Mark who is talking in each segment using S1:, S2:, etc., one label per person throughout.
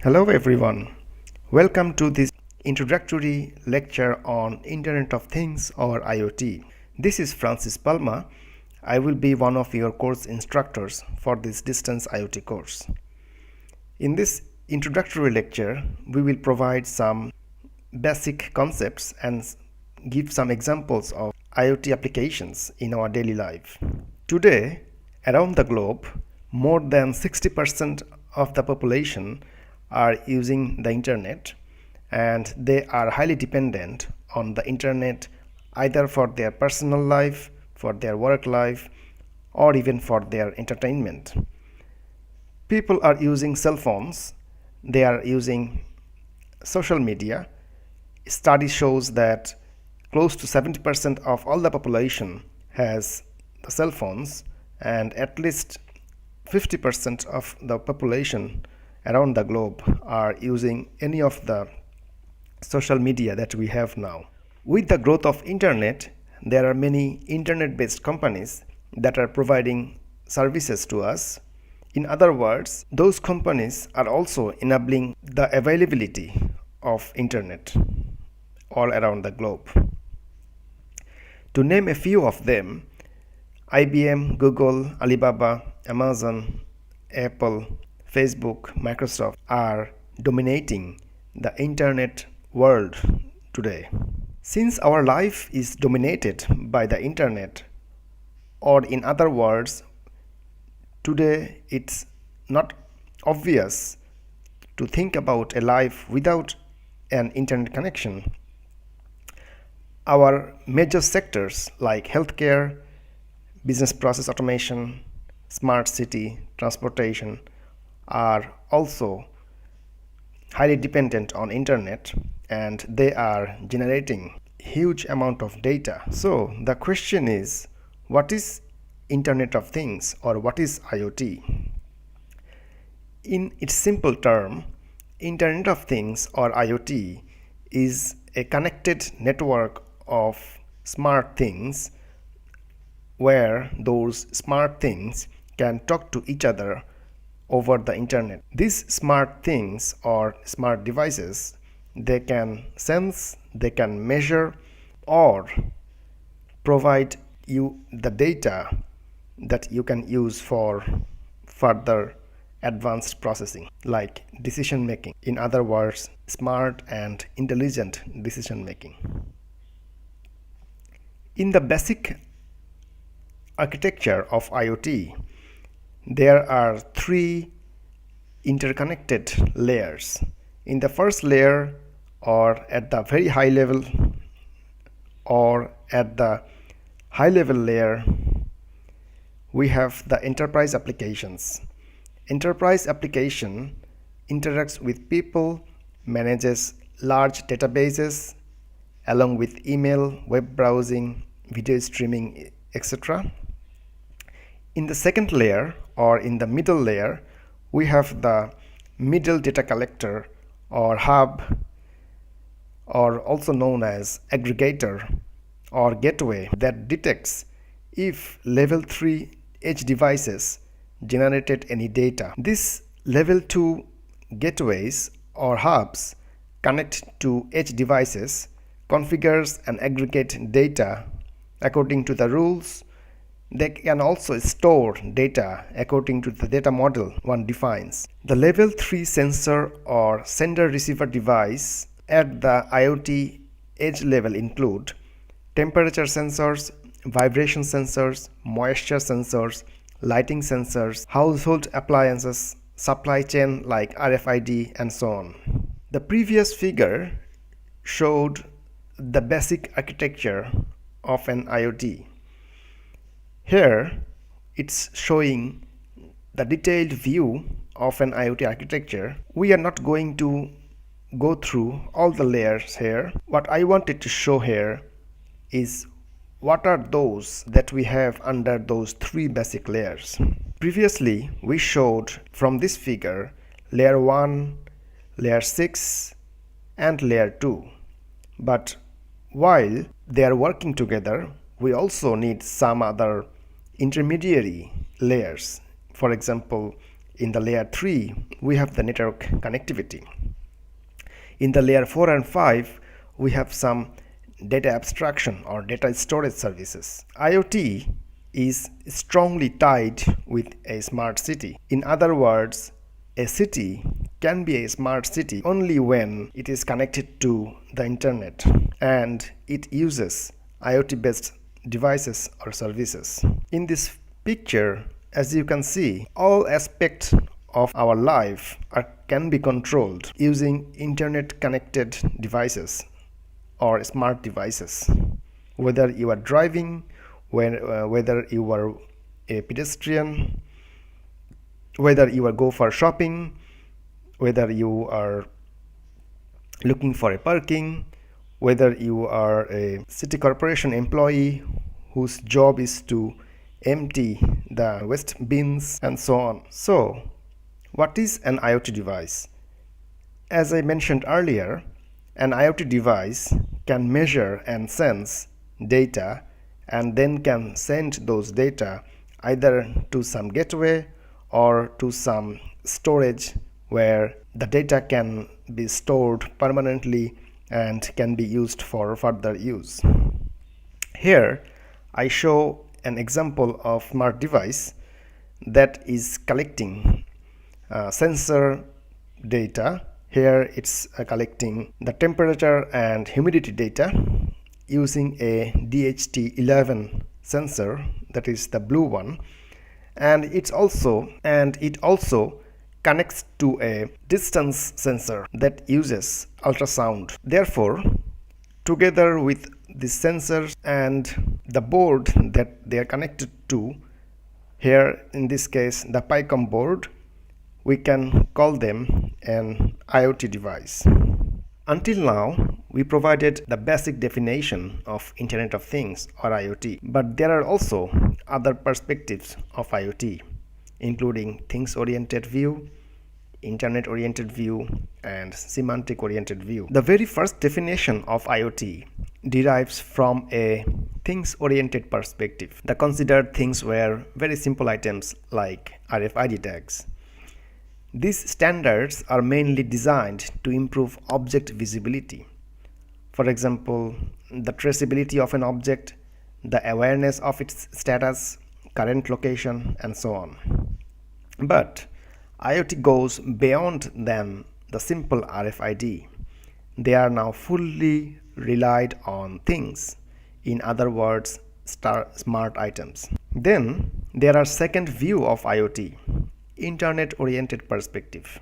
S1: Hello everyone. Welcome to this introductory lecture on Internet of Things or IoT. This is Francis Palma. I will be one of your course instructors for this distance IoT course. In this introductory lecture, we will provide some basic concepts and give some examples of IoT applications in our daily life. Today, around the globe, more than 60% of the population are using the internet, and they are highly dependent on the internet either for their personal life, for their work life, or even for their entertainment. People are using cell phones, they are using social media. Study shows that close to 70% of all the population has the cell phones, and at least 50% of the population around the globe are using any of the social media that we have now. With the growth of internet, there are many internet-based companies that are providing services to us. In other words, those companies are also enabling the availability of internet all around the globe. To name a few of them, IBM, Google, Alibaba, Amazon, Apple, Facebook, Microsoft are dominating the internet world today. Since our life is dominated by the internet, or in other words, today it's not obvious to think about a life without an internet connection. Our major sectors like healthcare, business process automation, smart city, transportation are also highly dependent on internet, and they are generating huge amount of data. So the question is, what is Internet of Things or what is IoT? In its simple term, Internet of Things or IoT is a connected network of smart things where those smart things can talk to each other over the internet. These smart things or smart devices, they can sense, they can measure, or provide you the data that you can use for further advanced processing like decision making. In other words, smart and intelligent decision making. In the basic architecture of IoT, there are three interconnected layers. In the first layer, or at the very high level, or at the high level layer, we have the enterprise applications. Enterprise application interacts with people, manages large databases along with email, web browsing, video streaming, etc. In the second layer, or in the middle layer, we have the middle data collector or hub, or also known as aggregator or gateway, that detects if level 3 edge devices generated any data. These level 2 gateways or hubs connect to edge devices, configures and aggregate data according to the rules. They can also store data according to the data model one defines. The level 3 sensor or sender receiver device at the IoT edge level include temperature sensors, vibration sensors, moisture sensors, lighting sensors, household appliances, supply chain like RFID, and so on. The previous figure showed the basic architecture of an IoT. Here, it's showing the detailed view of an IoT architecture. We are not going to go through all the layers here. What I wanted to show here is what are those that we have under those three basic layers. Previously, we showed from this figure layer 1, layer 6, and layer 2. But while they are working together, we also need some other intermediary layers. For example, In the layer 3, we have the network connectivity. In the layer 4 and 5, we have some data abstraction or data storage services. IoT is strongly tied with a smart city. In other words, a city can be a smart city only when it is connected to the internet and it uses IoT-based devices or services. In this picture, as you can see, all aspects of our life can be controlled using internet-connected devices or smart devices. Whether you are driving, whether you are a pedestrian, whether you are go for shopping, whether you are looking for a parking, whether you are a city corporation employee whose job is to empty the waste bins and so on. So, what is an IoT device? As I mentioned earlier, an IoT device can measure and sense data and then can send those data either to some gateway or to some storage where the data can be stored permanently and can be used for further use. Here I show an example of smart device that is collecting sensor data. Here it's collecting the temperature and humidity data using a DHT11 sensor, that is the blue one, and it also connects to a distance sensor that uses ultrasound. Therefore, together with the sensors and the board that they are connected to, here in this case the PICOM board, we can call them an IoT device. Until now, we provided the basic definition of Internet of Things or IoT, but there are also other perspectives of IoT, including things-oriented view, internet-oriented view, and semantic-oriented view. The very first definition of IoT derives from a things-oriented perspective. The considered things were very simple items like RFID tags. These standards are mainly designed to improve object visibility. For example, the traceability of an object, the awareness of its status, current location, and so on. But IoT goes beyond than the simple RFID. They are now fully relied on things, in other words, smart items. Then there are second view of IoT, internet-oriented perspective.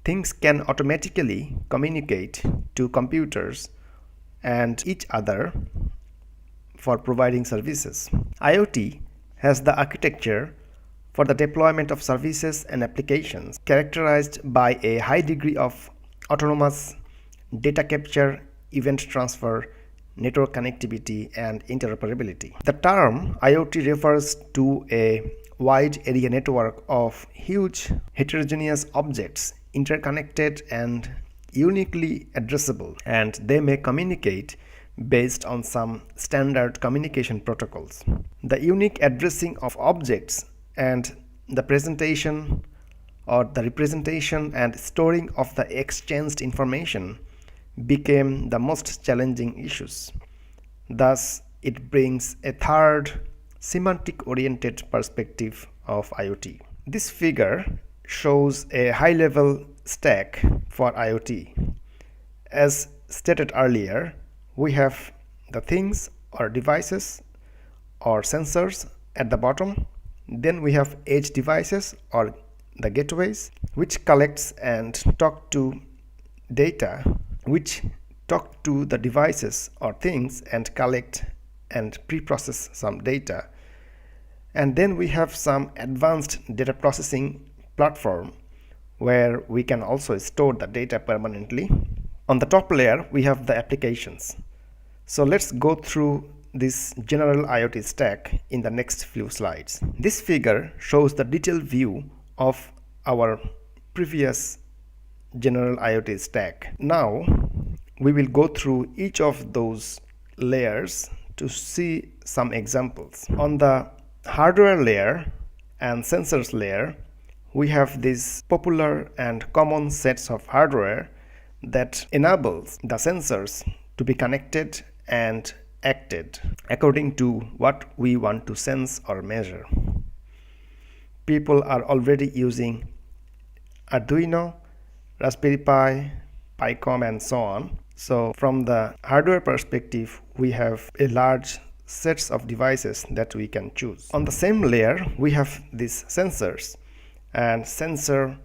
S1: Things can automatically communicate to computers and each other for providing services. IoT has the architecture for the deployment of services and applications characterized by a high degree of autonomous data capture, event transfer, network connectivity, and interoperability. The term IoT refers to a wide area network of huge heterogeneous objects interconnected and uniquely addressable, and they may communicate based on some standard communication protocols. The unique addressing of objects and the presentation or the representation and storing of the exchanged information became the most challenging issues. Thus, it brings a third semantic-oriented perspective of IoT. This figure shows a high-level stack for IoT. As stated earlier, we have the things or devices or sensors at the bottom. Then we have edge devices or the gateways, which collects and talk to data, which talk to the devices or things and collect and pre-process some data. And then we have some advanced data processing platform where we can also store the data permanently. On the top layer, we have the applications. So let's go through this general IoT stack in the next few slides. This figure shows the detailed view of our previous general IoT stack. Now we will go through each of those layers to see some examples. On the hardware layer and sensors layer, we have these popular and common sets of hardware that enables the sensors to be connected and acted according to what we want to sense or measure. People are already using Arduino, Raspberry Pi, PyCom, and so on. So from the hardware perspective, we have a large sets of devices that we can choose. On the same layer, we have these sensors, and sensor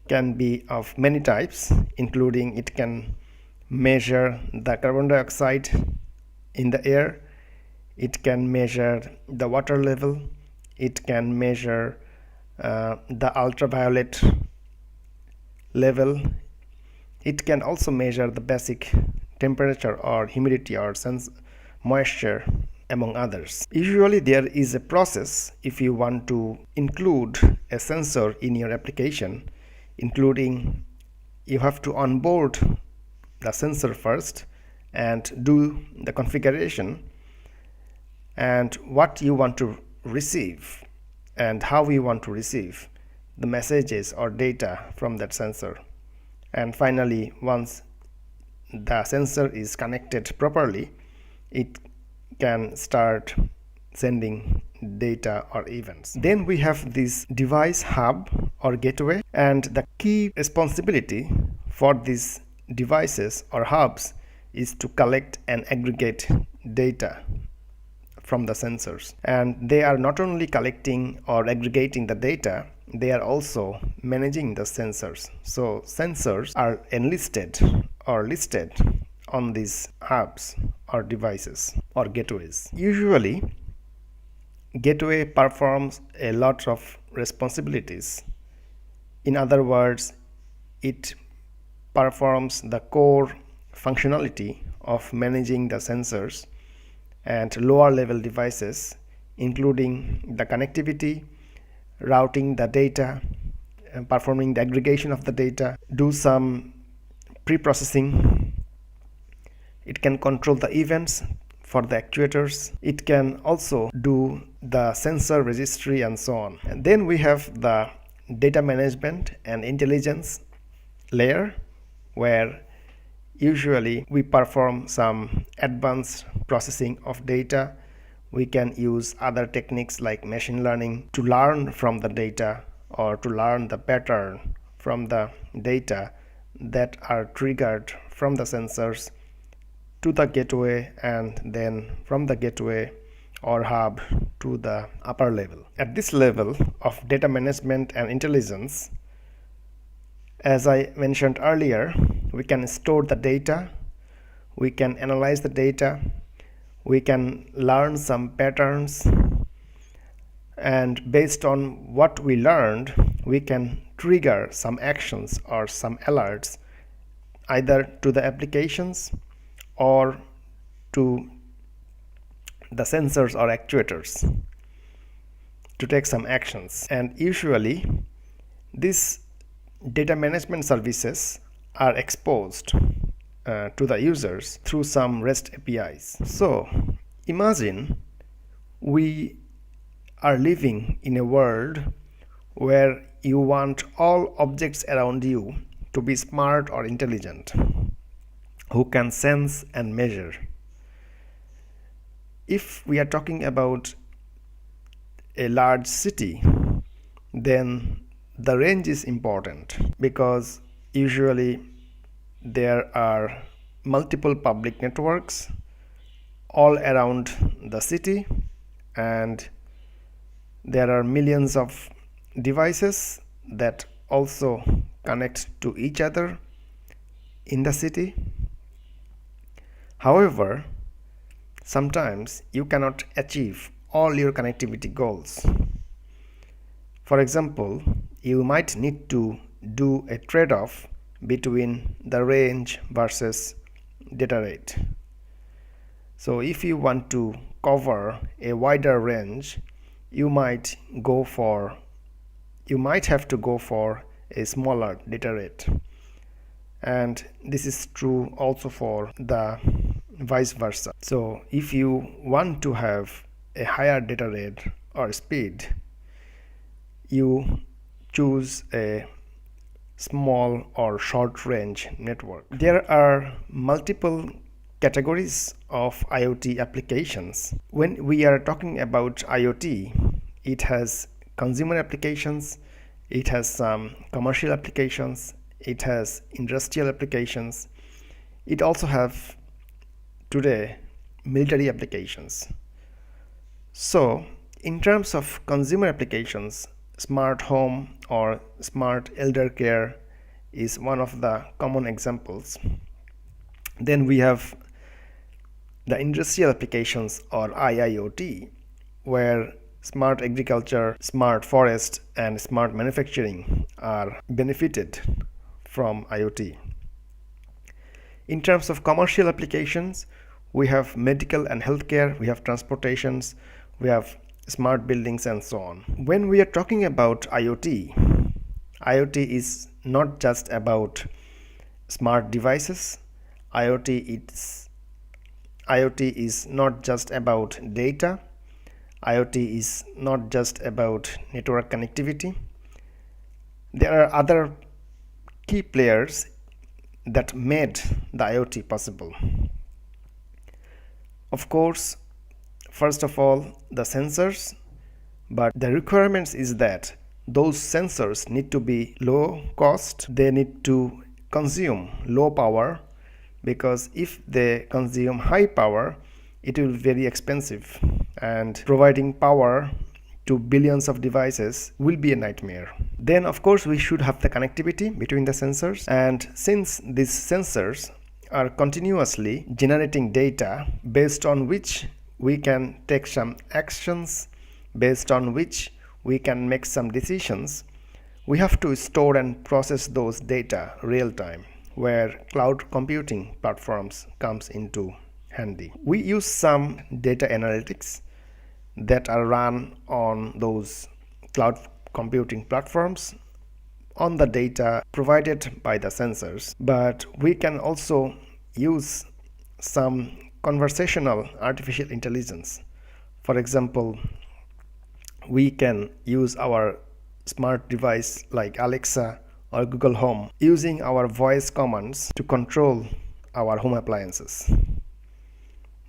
S1: can be of many types, including it can measure the carbon dioxide in the air, it can measure the water level, it can measure the ultraviolet level, it can also measure the basic temperature or humidity or moisture, among others. Usually there is a process if you want to include a sensor in your application, including you have to onboard the sensor first and do the configuration and what you want to receive and how you want to receive the messages or data from that sensor. And finally, once the sensor is connected properly, it can start sending data or events. Then we have this device hub or gateway, and the key responsibility for these devices or hubs is to collect and aggregate data from the sensors. And they are not only collecting or aggregating the data, they are also managing the sensors. So sensors are enlisted or listed on these hubs or devices or gateways. Usually, gateway performs a lot of responsibilities. In other words, it performs the core functionality of managing the sensors and lower level devices, including the connectivity, routing the data, and performing the aggregation of the data, do some pre-processing. It can control the events for the actuators. It can also do the sensor registry and so on. And then we have the data management and intelligence layer, where usually we perform some advanced processing of data. We can use other techniques like machine learning to learn from the data or to learn the pattern from the data that are triggered from the sensors to the gateway, and then from the gateway or hub to the upper level. At this level of data management and intelligence, as I mentioned earlier, we can store the data, we can analyze the data, we can learn some patterns, and based on what we learned, we can trigger some actions or some alerts either to the applications or to the sensors or actuators to take some actions. And usually these data management services are exposed to the users through some REST APIs. So imagine we are living in a world where you want all objects around you to be smart or intelligent, who can sense and measure. If we are talking about a large city, then the range is important, because usually there are multiple public networks all around the city, and there are millions of devices that also connect to each other in the city. However, sometimes you cannot achieve all your connectivity goals. For example, you might need to do a trade-off between the range versus data rate. So if you want to cover a wider range, you might have to go for a smaller data rate. And this is true also for the vice versa. So if you want to have a higher data rate or speed, you choose a small or short range network. There are multiple categories of IoT applications. When we are talking about IoT, it has consumer applications, it has some commercial applications, it has industrial applications, it also have today military applications. So in terms of consumer applications, smart home or smart elder care is one of the common examples. Then we have the industrial applications or IIoT, where smart agriculture, smart forest, and smart manufacturing are benefited from IoT. In terms of commercial applications, we have medical and healthcare, we have transportations, we have smart buildings, and so on. When we are talking about IoT, IoT is not just about smart devices. IoT is not just about data. IoT is not just about network connectivity. There are other key players that made the IoT possible. Of course, first of all, the sensors, but the requirements is that those sensors need to be low cost, they need to consume low power, because if they consume high power, it will be very expensive, and providing power to billions of devices will be a nightmare. Then of course we should have the connectivity between the sensors, and since these sensors are continuously generating data based on which we can take some actions, based on which we can make some decisions, we have to store and process those data real time, where cloud computing platforms comes into handy. We use some data analytics that are run on those cloud computing platforms on the data provided by the sensors, but we can also use some conversational artificial intelligence. For example, we can use our smart device like Alexa or Google Home using our voice commands to control our home appliances.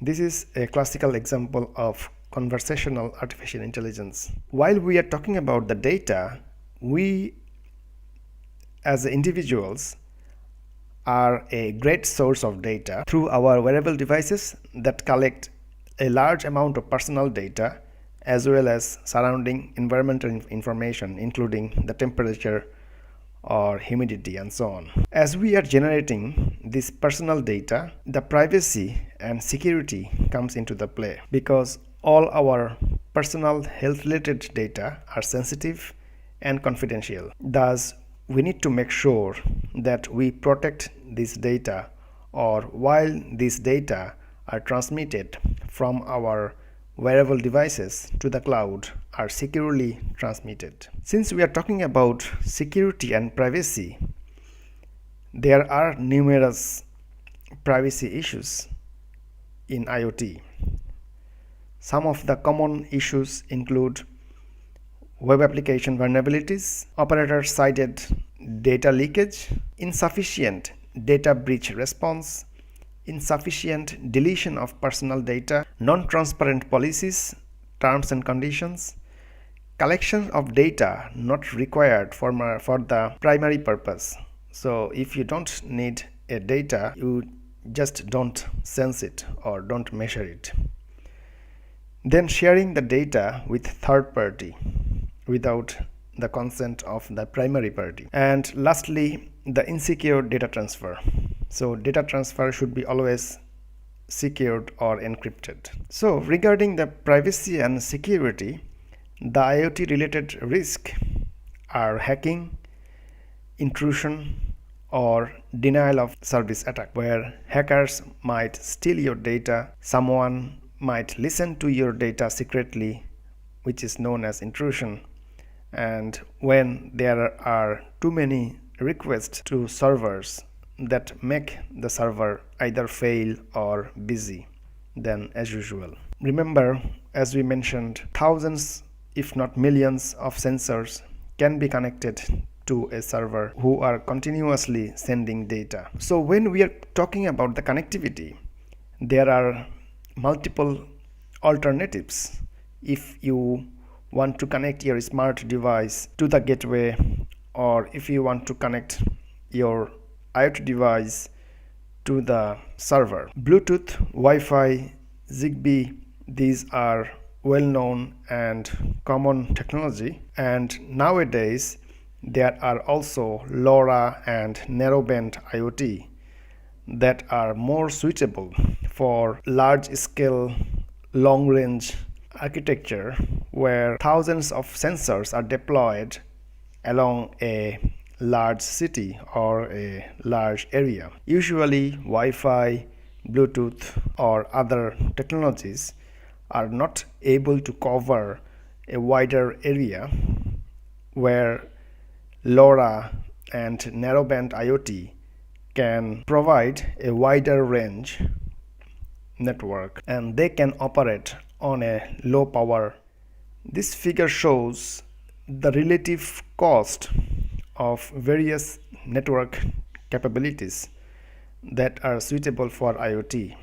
S1: This is a classical example of conversational artificial intelligence. While we are talking about the data, we as individuals are a great source of data through our wearable devices that collect a large amount of personal data as well as surrounding environmental information, including the temperature or humidity and so on. As we are generating this personal data, the privacy and security comes into the play, because all our personal health related data are sensitive and confidential. Thus, we need to make sure that we protect this data, or while these data are transmitted from our wearable devices to the cloud, are securely transmitted. Since we are talking about security and privacy, there are numerous privacy issues in IoT. Some of the common issues include web application vulnerabilities, operator-sided data leakage, insufficient data breach response, insufficient deletion of personal data, non-transparent policies, terms and conditions, collection of data not required for the primary purpose. So if you don't need a data, you just don't sense it or don't measure it. Then sharing the data with third party without the consent of the primary party. And lastly, the insecure data transfer. So data transfer should be always secured or encrypted. So regarding the privacy and security, the IoT related risk are hacking, intrusion, or denial of service attack, where hackers might steal your data, someone might listen to your data secretly, which is known as intrusion. And when there are too many requests to servers that make the server either fail or busy, then as usual. Remember, as we mentioned, thousands if not millions of sensors can be connected to a server who are continuously sending data. So when we are talking about the connectivity, there are multiple alternatives. If you want to connect your smart device to the gateway, or if you want to connect your IoT device to the server, Bluetooth, Wi-Fi, Zigbee, these are well known and common technology, and nowadays there are also LoRa and narrowband IoT that are more suitable for large scale long range architecture where thousands of sensors are deployed along a large city or a large area. Usually Wi-Fi, Bluetooth or other technologies are not able to cover a wider area where LoRa and narrowband IoT can provide a wider range network, and they can operate on a low power. This figure shows the relative cost of various network capabilities that are suitable for IoT.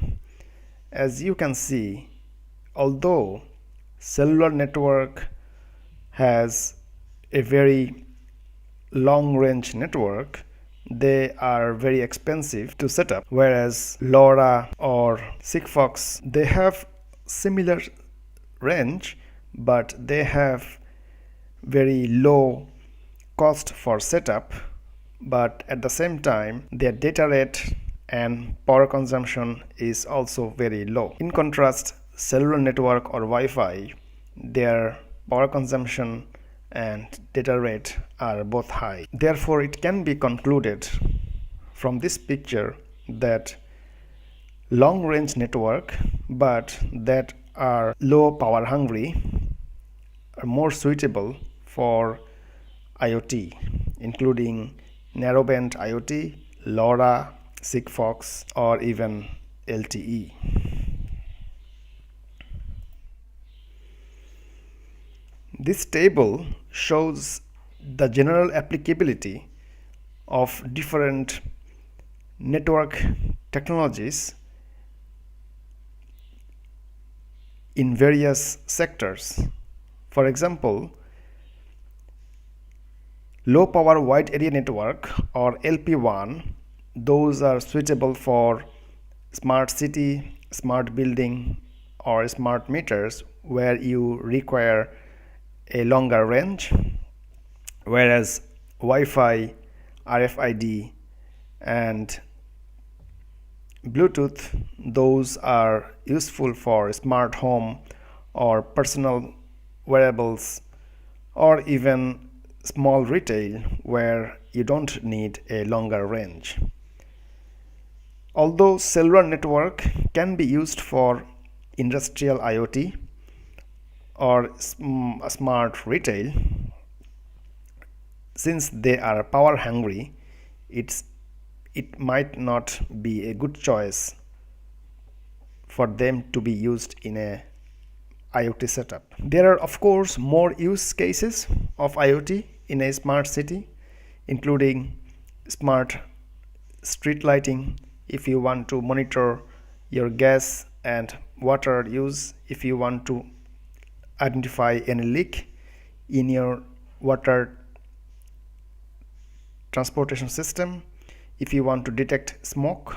S1: As you can see, although cellular network has a very long range network, they are very expensive to set up, whereas LoRa or Sigfox, they have similar range, but they have very low cost for setup, but at the same time their data rate and power consumption is also very low. In contrast, cellular network or Wi-Fi, their power consumption and data rate are both high. Therefore, it can be concluded from this picture that long range network but that are low power hungry are more suitable for IoT, including narrowband IoT, LoRa, Sigfox or even LTE. This table shows the general applicability of different network technologies in various sectors. For example, low power wide area network or LP1, those are suitable for smart city, smart building or smart meters where you require a longer range, whereas Wi-Fi, RFID and Bluetooth, those are useful for smart home or personal wearables or even small retail where you don't need a longer range. Although cellular network can be used for industrial IoT or smart retail, since they are power hungry, it might not be a good choice for them to be used in a IoT setup. There are of course more use cases of IoT in a smart city, including smart street lighting if you want to monitor your gas and water use, if you want to identify any leak in your water transportation system, if you want to detect smoke,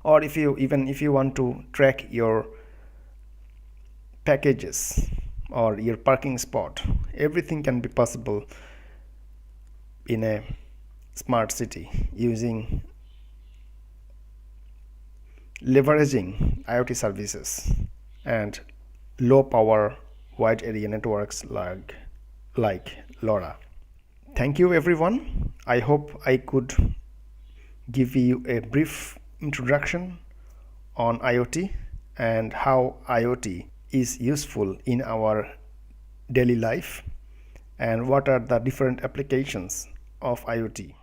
S1: or if you want to track your packages or your parking spot. Everything can be possible in a smart city leveraging IoT services and low power wide area networks like LoRa. Thank you everyone. I hope I could give you a brief introduction on IoT and how IoT is useful in our daily life and what are the different applications of IoT.